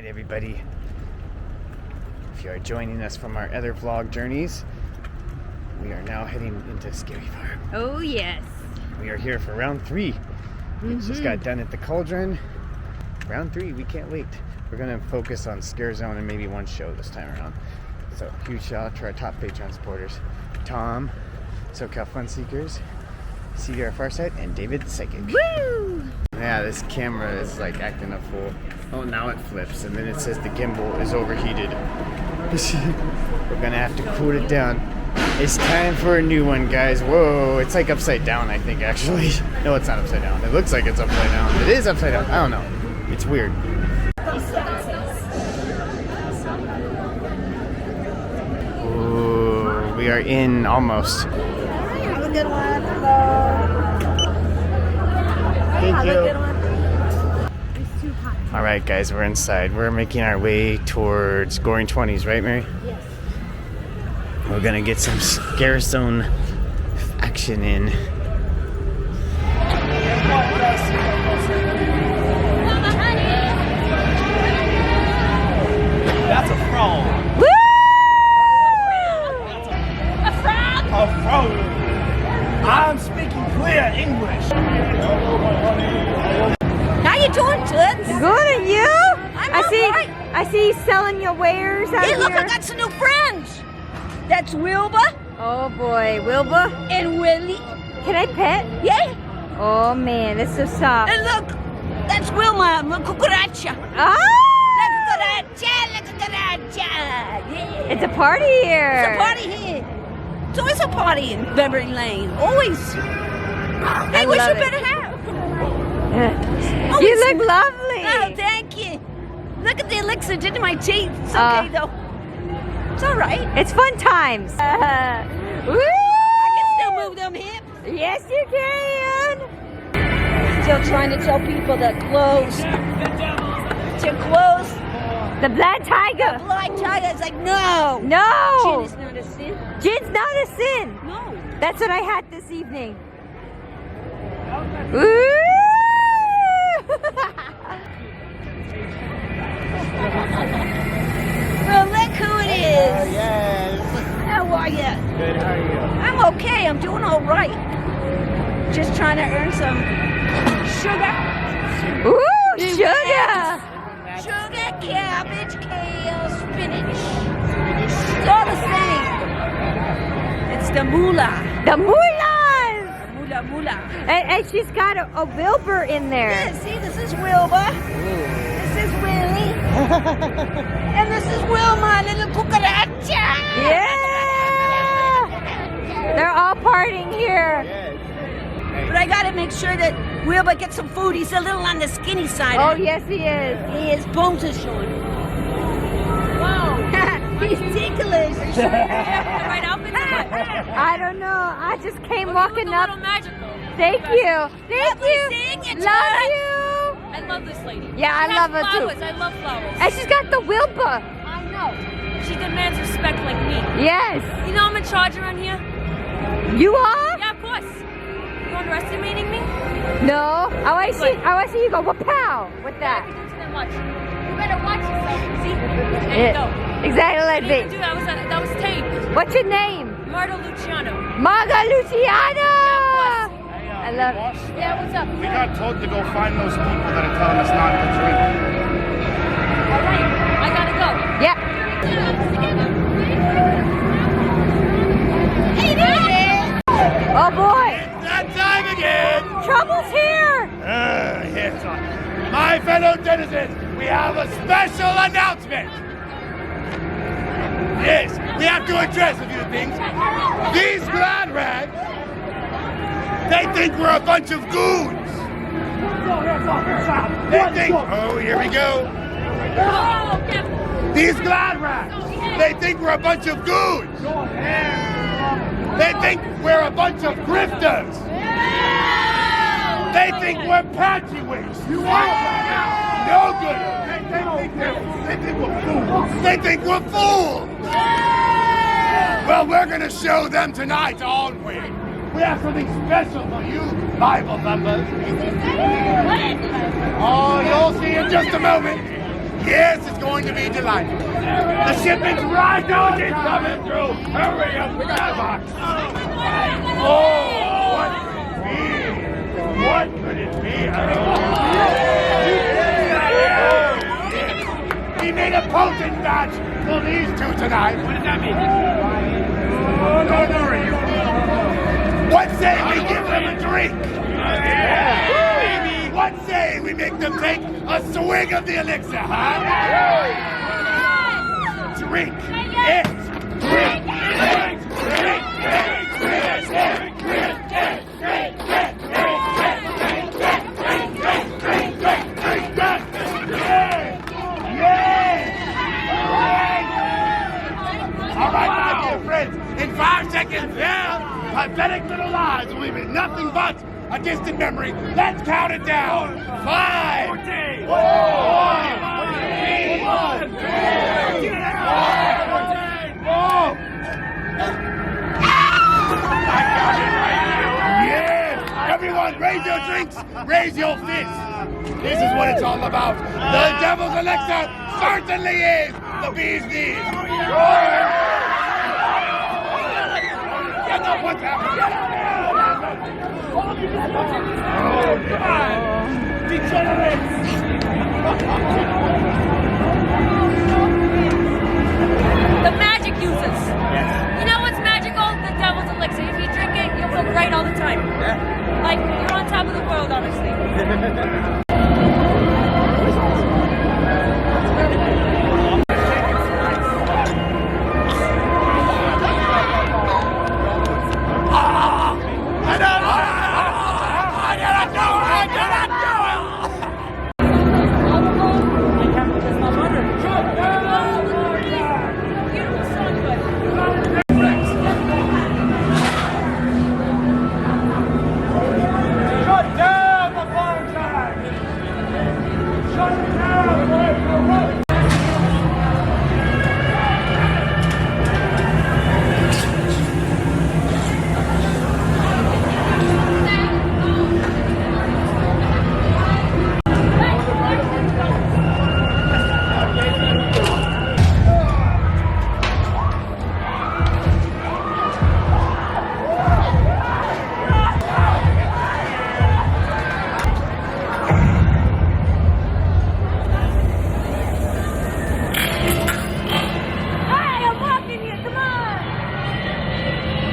right, everybody. If you are joining us from our other vlog journeys, we are now heading into Scary Farm. Oh, yes. We are here for round 3. We just got done at the Cauldron. Round 3, we can't wait. We're going to focus on Scare Zone and maybe one show this time around. So, huge shout out to our top Patreon supporters. Tom, SoCal Fun Seekers, CDR Farsight, and David Psychic. Woo! Yeah, this camera is like acting a fool. Oh, now it flips, and then it says the gimbal is overheated. We're gonna have to cool it down. It's time for a new one, guys. Whoa, it's like upside down, I think, actually. No, it's not upside down. It looks like it's upside down. It is upside down. I don't know. It's weird. Ooh, we are in almost. Have a good one. Hello. Thank you. Have a good one. It's too hot. All right, guys, we're inside. We're making our way towards Goreing 20's, right, Mary? Yes. We're gonna get some Scare Zone action in. That's a frog. Woo! A frog? A frog. I'm speaking clear English. How you doing, Toots? Good, and you? I'm I see you selling your wares out Hey, here. look, I got some new friends. That's Wilbur Oh boy, Wilbur. and Willie. Can I pet? Yeah. Oh man, that's so soft. And look, that's Wilma, my cucaracha. Ah! La cucaracha. Yeah. It's a party here. It's a party here. It's always a party in Beverly Lane. Always. Hey, what's love your it. better half? You look lovely. Oh, thank you. Look at the elixir did to my teeth. It's Uh. okay, though. It's all right. It's fun times. Woo! I can still move them hips. Yes, you can. Still trying to tell people that close. To close. The black tiger. Black tiger is like, no. No. Gin is not a sin. Gin's not a sin. No. That's what I had this evening. Woo! Well, look who it is. Yes. How are you? Good, how are you? I'm okay. I'm doing all right. Just trying to earn some sugar. Ooh, sugar. Sugar, cabbage, kale, spinach. It's all the same. It's the moolah. The moulans. Moolah. And she's got a Wilbur in there. Yeah, see, this is Wilbur. This is Willie. And this is Wilma, little cucaracha. Yeah. They're all partying here. But I gotta make sure that Wilbur gets some food. He's a little on the skinny side. Oh, yes, he is. His bones are showing. Wow. He's ticklish. the right outfit? I don't know. I just came You walking look a up. little magical. Thank you. Thank Lovely you. seeing you, Love Toots. you. I love this lady. Yeah, I She love has her too. flowers. I love flowers. And she's got the Wilbur. I know. She demands respect like me. Yes. You know I'm in charge around here? You are? Yeah, of course. You underestimating me? No. I want to see you go wapow with that. You do too much. You better watch yourself. See? There you go. Exactly like I didn't this. do that was taped. What's your name? Myrtle Luciano. Maga Luciana. Yeah, of course. I love it. Yeah, what's up? We got told to go find those people that are telling us not to drink. All right. I gotta go. Yep. Oh boy. That time again! Trouble's here. Yes, my fellow denizens, we have a special announcement. Yes, we have to address a few things. These glad rags, they think we're a bunch of goons. They think, oh, here we go. These glad rags, they think we're a bunch of goons. They think we're a bunch of grifters. They think we're patchy wigs. You are no good. They think we're fools. They think we're fools. Well, we're gonna show them tonight, aren't we? We have something special for you, Bible thumpers. Oh, you'll see in just a moment. Yes, it's going to be delightful. The shipment's right on it, coming through. Hurry up with that box. Oh, what could it be? He made a potent batch for these two tonight. What does that mean? Don't worry. What say we give them a drink? Yeah. What say we make them take a swig of the elixir, huh? Drink it. Drink it. Drink All right, my dear friends, in 5 seconds down, pathetic little lives will leave me nothing but a distant memory. Let's count it down. 5, 4, 3, 2, 1. Yes! Everyone, raise your drinks, raise your fists. This is what it's all about. The devil's elixir certainly is the bee's knees. Get up, what's happening? Get up! Oh, God! Degenerates! The magic uses. Yes. You know what's magical? The devil's elixir. If you drink it, you'll feel great all the time. Yeah. Like, you're on top of the world, honestly.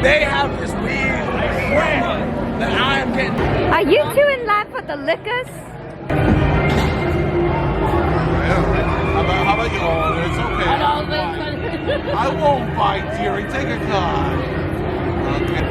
They have this weird trend that I am getting. Are you two in line for the liquors? How about you all? It's okay. I won't bite, dearie. Take a card. Okay.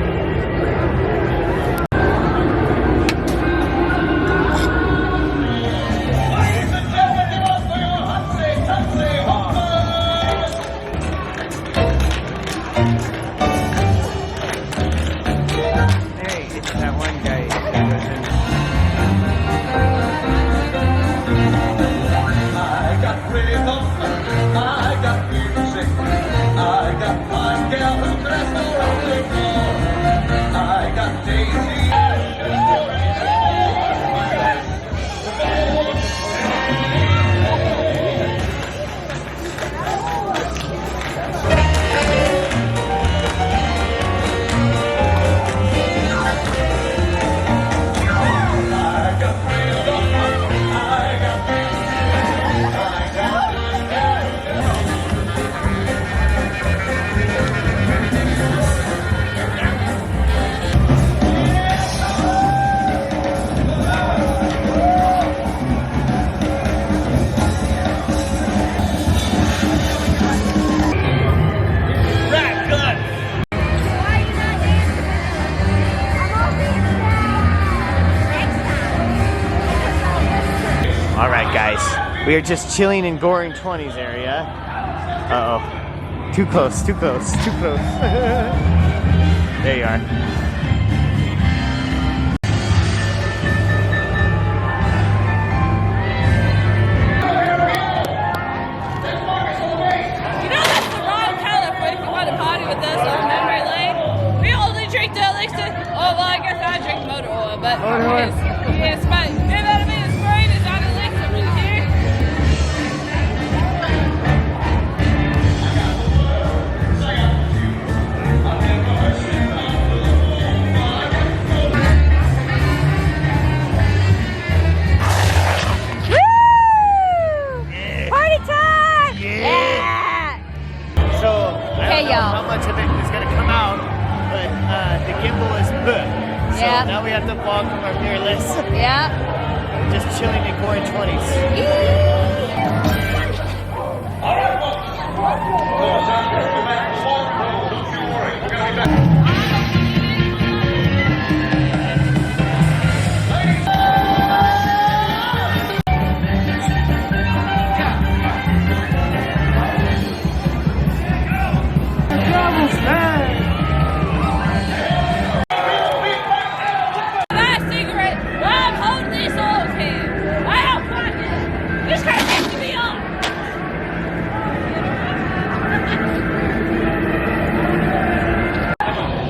We are just chilling in Goreing 20's area. Uh-oh. Too close, too close, too close. There you are. You know that's the wrong color for if you want to party with us on memory lane. We only drink the elixir. Oh, well, I guess I drink motor oil, but yes, but give that a minute. Spraying is on elixir right here. much of it is gonna come out, but the gimbal is bleh. So Yeah. now we have to vlog from our mirrorless. Yeah. Just chilling in Goreing 20's. My cigarette. I'm holding this old hand. I don't want it. This guy needs to be on.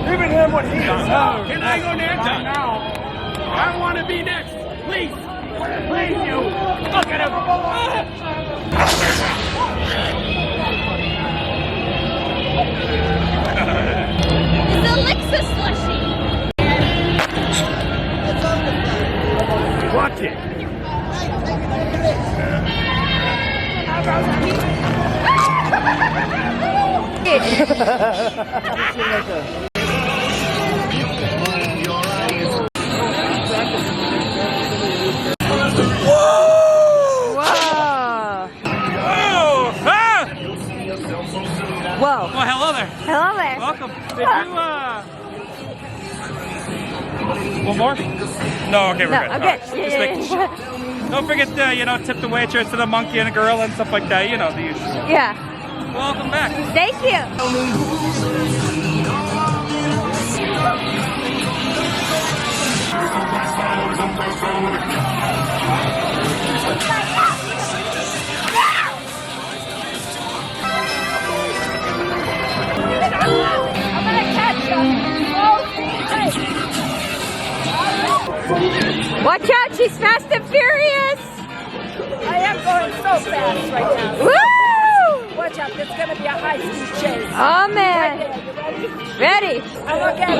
Giving him what he deserves. Can I go next? Now. I want to be next. Please. Please, you. Look at him. It's a Lexus slushy. Watch it. Whoa. Well, hello there. Hello there. Welcome. Did you, one more? No, okay, we're No, good. I'm All right, good. just Yeah, making yeah, sure. Don't forget to, tip the waitress and the monkey and a gorilla and stuff like that. You know, the usual. Yeah. Welcome back. Thank you. I'm gonna catch you. Watch out, she's fast and furious. I am going so fast right now. Woo! Watch out, there's gonna be a high-speed chase. Oh man. Right there, you ready? Ready? I look at it.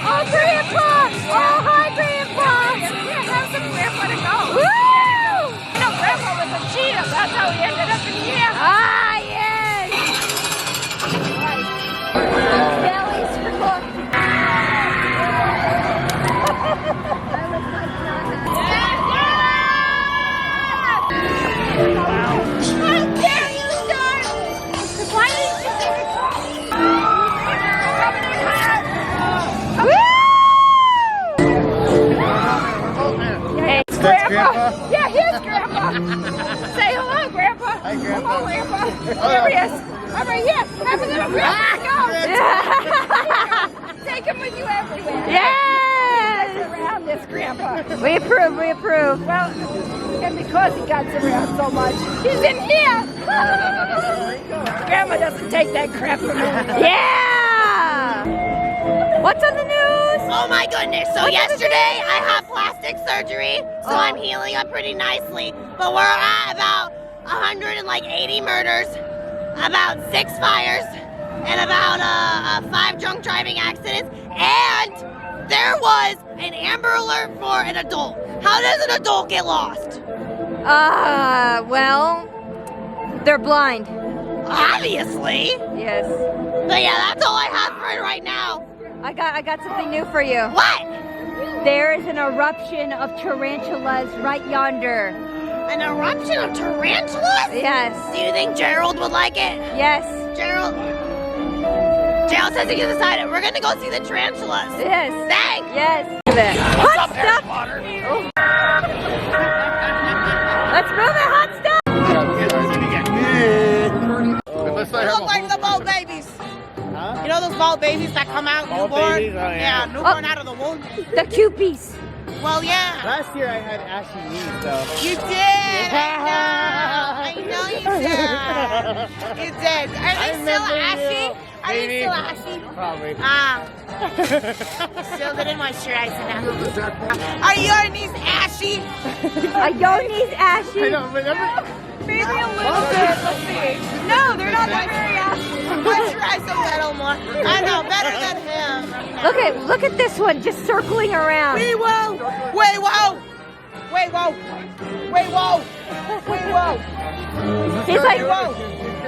Oh, Grandpa! Oh, hi, Grandpa! How's the grandpa to go? Woo! You know, grandpa was a cheetah. That's how he ended up in here. Ah, yes! Belly's for How dare you start? Why didn't you take a call? Hey, That's Grandpa. Yeah, here's grandpa. Say hello, grandpa. Hi, Grandpa. Hello, grandpa. There he is. I'm right here. Have a little grandpa. Go. Take him with you everywhere. yes! Around this grandpa. We approve, we approve. Well, and because he got around so much, he's in here. Grandma doesn't take that crap from me. Yeah! What's on the news? Oh my goodness, so yesterday I had plastic surgery, so I'm healing up pretty nicely. But we're at about 180 murders, about 6 fires, and about 5 drunk driving accidents, and there was an Amber Alert for an adult. How does an adult get lost? Well, they're blind. Obviously. Yes. But yeah, that's all I have for it right now. I got something new for you. What? There is an eruption of tarantulas right yonder. An eruption of tarantulas? Yes. Do you think Gerald would like it? Yes. Gerald says he can decide it. We're gonna go see the tarantulas. Yes. Thanks. Yes. Hot stuff. Oh. Let's move it, hot stuff. Unless I They have look like the bald babies. Huh? You know those bald babies that come out Bald newborn? babies? Oh, yeah. newborn out of the womb. The cupies. Well, yeah. Last year I had ashy knees, though. You did. I know you did. You did. Are they still ashy? Are they Maybe. still ashy? Probably. Ah. Still didn't moisturize enough. Are your knees ashy? Are your knees ashy? I know, but remember? Maybe a little bit. Let's see. No, they're not that very ashy. Moisturize them a little more. I know, better than him. Look at this one just circling around. Wait, whoa. Wait, whoa. Wait, whoa. Wait, whoa. He's like, Whoa.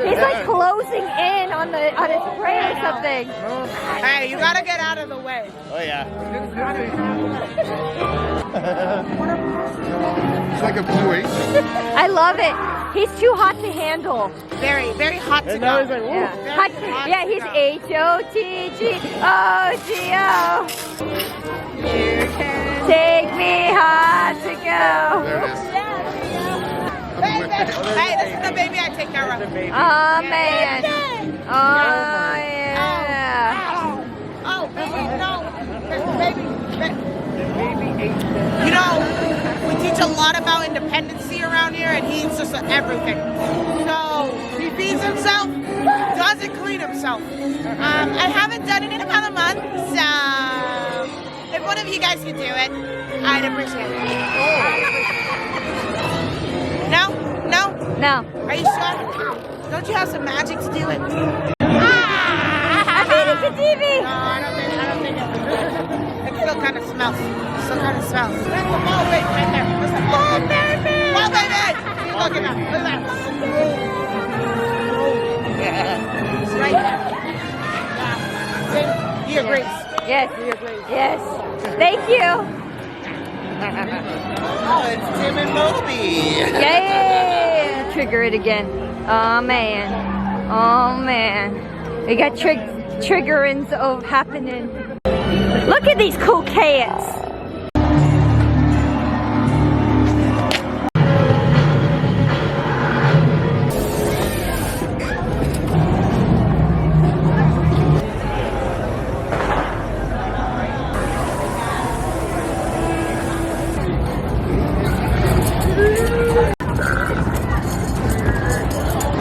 he's like closing in on his prey or something. Hey, you gotta get out of the way. Oh yeah. It's like a boy. I love it. He's too hot to handle. Very, very hot to And now go. he's like, whoa. Yeah, Very hot yeah, to he's go. H-O-T-G-O-G-O. You can take me hard to go. There it is. Hey, this is the baby I take care of. Oh man. Oh yeah. Oh, baby, no. Baby. You know, we teach a lot about independency around here, and he eats just everything. So he feeds himself, doesn't clean himself. I haven't done it in about a month, so if one of you guys could do it, I'd appreciate it. No? No? No. Are you sure? Don't you have some magic to do it? Abidi-kadidi. No, I don't think it. It still kind of smells. Still kind of smells. That's the ball baby right there. That's the ball baby. Ball baby. Look at that. Look at that. It's right there. He agrees. Yes. Yes. Thank you. Oh, it's Tim and Moby. Yeah. Trigger it again. Oh man. Oh man. We got triggerings of happening. Look at these cool cats.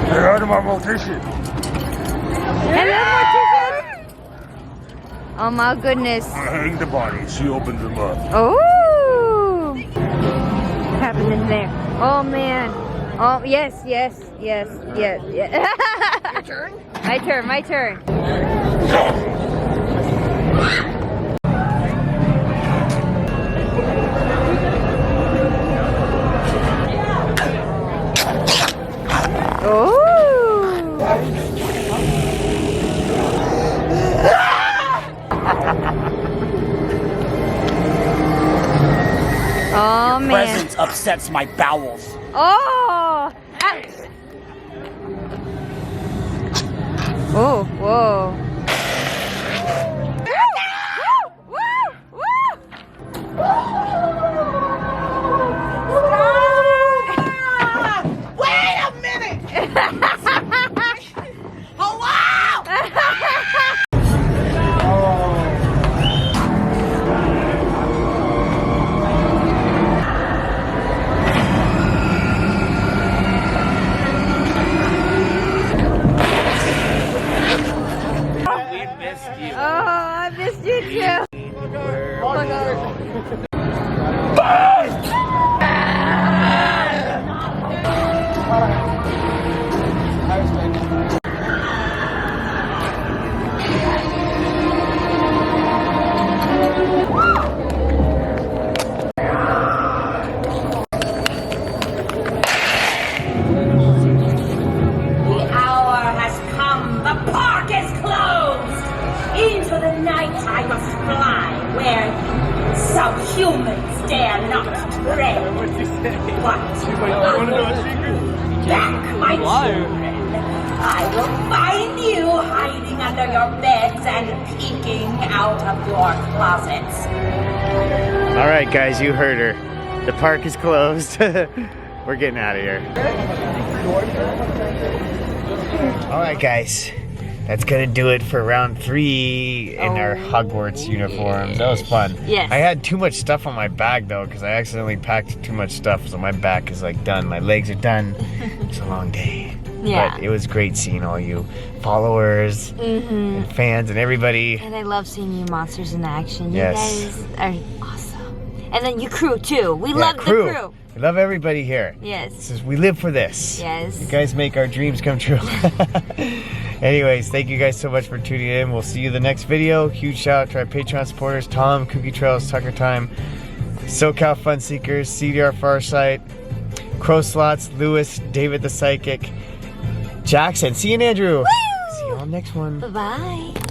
They're out of my rotation. Oh my goodness. I hang the body. She opens them up. Oh! What's happening there? Oh man. Oh yes. Your turn? My turn. Oh! Oh man. Presence upsets my bowels. Oh! Oh, whoa. Wait a minute. Oh wow! I missed you too. The hour has come. The park is closed. Into the night I must fly, where some humans dare not tread. But back, my children. I will find you hiding under your beds and peeking out of your closets. All right, guys, you heard her. The park is closed. We're getting out of here. All right, guys. That's gonna do it for round 3 in our Hogwarts uniforms. That was fun. Yes. I had too much stuff on my bag though, because I accidentally packed too much stuff, so my back is like done. My legs are done. It's a long day. Yeah. But it was great seeing all you followers and fans and everybody. And I love seeing you monsters in action. You Yes. guys are awesome. And then you crew too. We love the crew. We love everybody here. Yes. We live for this. Yes. You guys make our dreams come true. Anyways, thank you guys so much for tuning in. We'll see you in the next video. Huge shout out to our Patreon supporters, Tom, Cookie Trails, Tucker Time, SoCal Fun Seekers, CDR Farsight, Crow Slots, Lewis, David the Psychic, Jackson. See you, Andrew. Woo! See you on the next one. Bye-bye.